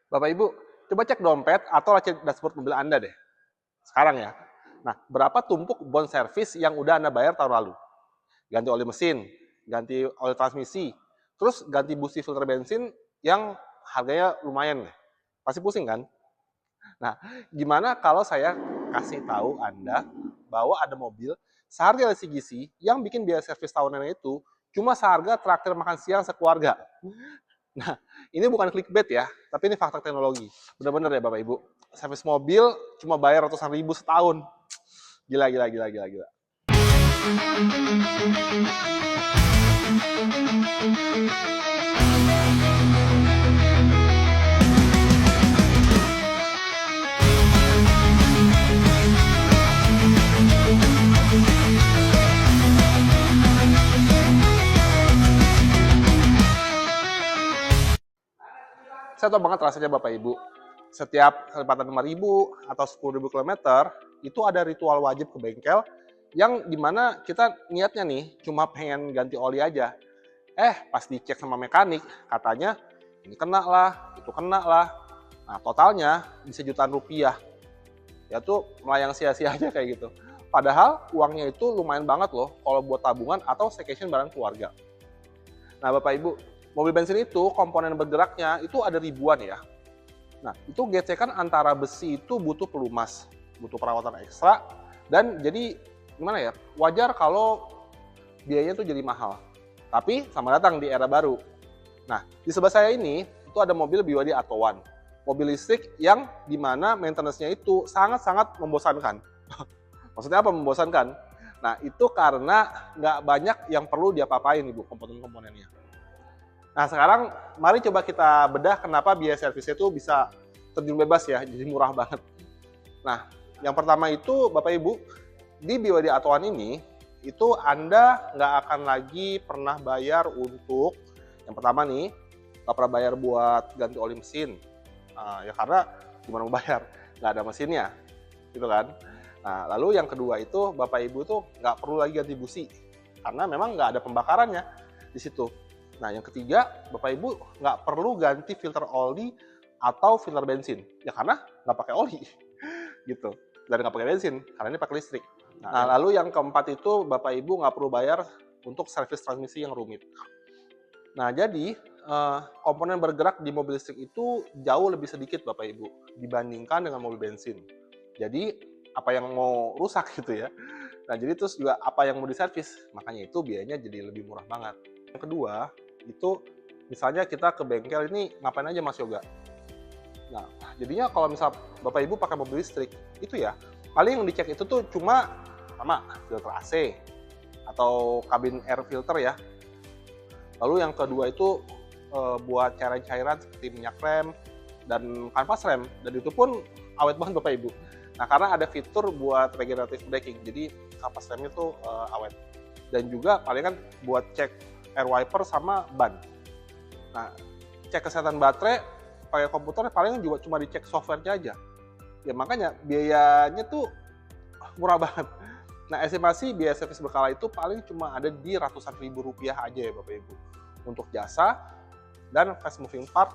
Bapak Ibu, coba cek dompet atau laci dashboard mobil Anda deh. Sekarang ya. Nah, berapa tumpuk bon servis yang udah Anda bayar tahun lalu? Ganti oli mesin, ganti oli transmisi, terus ganti busi filter bensin yang harganya lumayan nih. Pasti pusing kan? Nah, gimana kalau saya kasih tahu Anda bahwa ada mobil seharga LCGC yang bikin biaya servis tahunan itu cuma seharga traktir makan siang sekeluarga. Nah, ini bukan clickbait ya, tapi ini fakta teknologi. Bener-bener ya Bapak Ibu. Servis mobil cuma bayar ratusan ribu setahun. Gila, gila, gila, gila, gila. Saya tahu banget rasanya Bapak Ibu. Setiap kelipatan 5.000 atau 10.000 kilometer, itu ada ritual wajib ke bengkel yang dimana kita niatnya nih cuma pengen ganti oli aja. Pas dicek sama mekanik, katanya ini kena lah, itu kena lah. Nah, totalnya bisa jutaan rupiah. Ya tuh melayang sia-sia aja kayak gitu. Padahal uangnya itu lumayan banget loh kalau buat tabungan atau staycation bareng keluarga. Nah, Bapak Ibu, mobil bensin itu komponen bergeraknya itu ada ribuan ya. Nah, itu gesekan antara besi itu butuh pelumas, butuh perawatan ekstra, dan jadi gimana ya, wajar kalau biayanya tuh jadi mahal. Tapi sama datang di era baru. Nah, di sebelah saya ini, itu ada mobil BYD Atto One. Mobil listrik yang dimana maintenance-nya itu sangat-sangat membosankan. Maksudnya apa membosankan? Nah, itu karena nggak banyak yang perlu diapa-apain Ibu, komponen-komponennya. Nah, sekarang mari coba kita bedah kenapa biaya servisnya itu bisa terjun bebas ya, jadi murah banget. Nah, yang pertama itu Bapak Ibu, di BYD Atto One ini, itu Anda nggak akan lagi pernah bayar untuk, yang pertama nih, nggak pernah bayar buat ganti oli mesin. Ya karena gimana mau bayar, nggak ada mesinnya, gitu kan. Nah, lalu yang kedua itu Bapak Ibu tuh nggak perlu lagi ganti busi, karena memang nggak ada pembakarannya di situ. Nah, yang ketiga, Bapak Ibu nggak perlu ganti filter oli atau filter bensin. Ya karena nggak pakai oli, gitu. Dan nggak pakai bensin, karena ini pakai listrik. Nah, lalu yang keempat itu Bapak Ibu nggak perlu bayar untuk servis transmisi yang rumit. Nah, jadi komponen bergerak di mobil listrik itu jauh lebih sedikit Bapak Ibu dibandingkan dengan mobil bensin. Jadi, apa yang mau rusak gitu ya. Nah, jadi terus juga apa yang mau diservis, makanya itu biayanya jadi lebih murah banget. Yang kedua, itu misalnya kita ke bengkel ini ngapain aja Mas Yoga? Nah, jadinya kalau misal Bapak Ibu pakai mobil listrik, itu ya paling yang dicek itu tuh cuma sama filter AC atau kabin air filter ya. Lalu yang kedua itu buat cairan-cairan seperti minyak rem dan kanvas rem, dan itu pun awet banget Bapak Ibu. Nah, karena ada fitur buat regenerative braking, jadi kanvas remnya tuh awet. Dan juga palingan buat cek air wiper sama ban. Nah, cek kesehatan baterai pakai komputer paling juga cuma dicek softwarenya aja. Ya makanya biayanya tuh murah banget. Nah, estimasi biaya servis berkala itu paling cuma ada di ratusan ribu rupiah aja ya Bapak Ibu. Untuk jasa dan fast moving part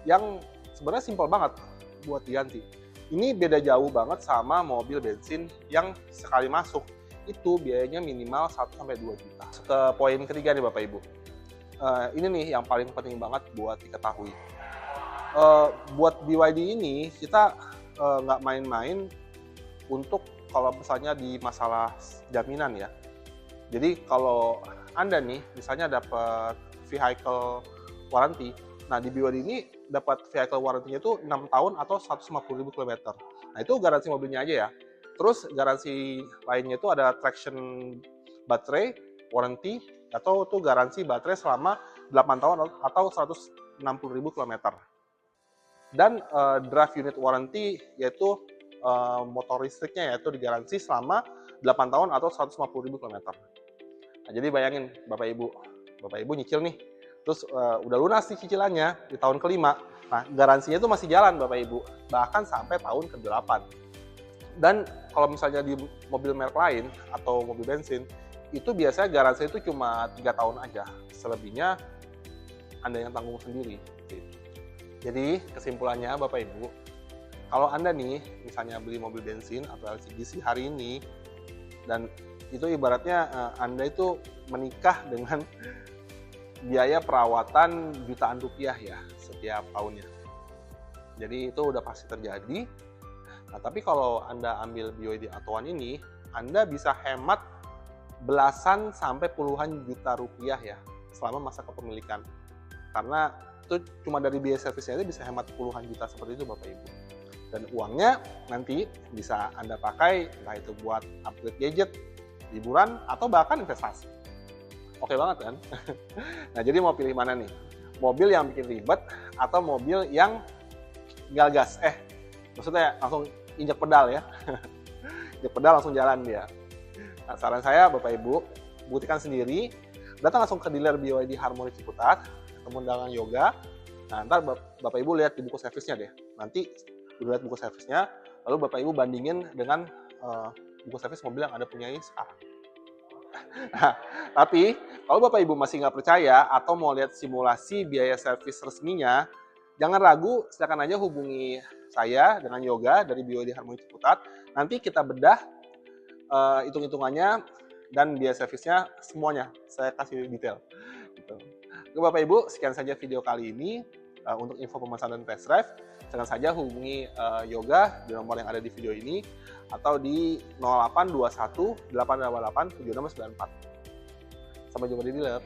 yang sebenarnya simpel banget buat diganti. Ini beda jauh banget sama mobil bensin yang sekali masuk itu biayanya minimal 1-2 juta. Ke poin ketiga nih Bapak Ibu. Ini nih yang paling penting banget buat diketahui. Buat BYD ini kita nggak main-main untuk kalau misalnya di masalah jaminan ya. Jadi kalau Anda nih misalnya dapat vehicle warranty, nah di BYD ini dapat vehicle warranty-nya itu 6 tahun atau 150.000 km. Nah itu garansi mobilnya aja ya. Terus garansi lainnya itu ada traction baterai, warranty, atau tuh garansi baterai selama 8 tahun atau 160.000 km. Dan drive unit warranty yaitu motor listriknya yaitu digaransi selama 8 tahun atau 150.000 km. Nah, jadi bayangin Bapak Ibu nyicil nih, terus udah lunas nih cicilannya di tahun kelima. Nah, garansinya itu masih jalan Bapak Ibu, bahkan sampai tahun ke-8. Dan kalau misalnya di mobil merek lain atau mobil bensin, itu biasanya garansi itu cuma 3 tahun aja. Selebihnya Anda yang tanggung sendiri. Jadi kesimpulannya Bapak Ibu, kalau Anda nih misalnya beli mobil bensin atau LCGC hari ini, dan itu ibaratnya Anda itu menikah dengan biaya perawatan jutaan rupiah ya setiap tahunnya. Jadi itu udah pasti terjadi. Nah, tapi kalau Anda ambil BYD Atto One ini, Anda bisa hemat belasan sampai puluhan juta rupiah ya selama masa kepemilikan. Karena itu cuma dari biaya servisnya aja bisa hemat puluhan juta seperti itu Bapak Ibu. Dan uangnya nanti bisa Anda pakai entah itu buat upgrade gadget, liburan, atau bahkan investasi. Oke banget kan? Nah, jadi mau pilih mana nih? Mobil yang bikin ribet atau mobil yang tinggal gas? Maksudnya langsung injak pedal ya. Injak pedal langsung jalan dia. Nah, saran saya Bapak Ibu, buktikan sendiri. Datang langsung ke dealer BYD Harmoni Ciputat, ketemu dengan Yoga. Nah, ntar Bapak Ibu lihat di buku servisnya deh. Nanti lihat buku servisnya, lalu Bapak Ibu bandingin dengan buku servis mobil yang Anda punyai sekarang. Nah, tapi kalau Bapak Ibu masih nggak percaya atau mau lihat simulasi biaya servis resminya, jangan ragu, silakan aja hubungi saya dengan Yoga dari BYD Harmoni Ciputat. Nanti kita bedah hitung-hitungannya dan biaya servisnya semuanya. Saya kasih detail. Gitu. Oke Bapak Ibu, sekian saja video kali ini. Untuk info pemesanan test drive, silakan saja hubungi Yoga di nomor yang ada di video ini atau di 0821 888 7694. Sampai jumpa di dealer.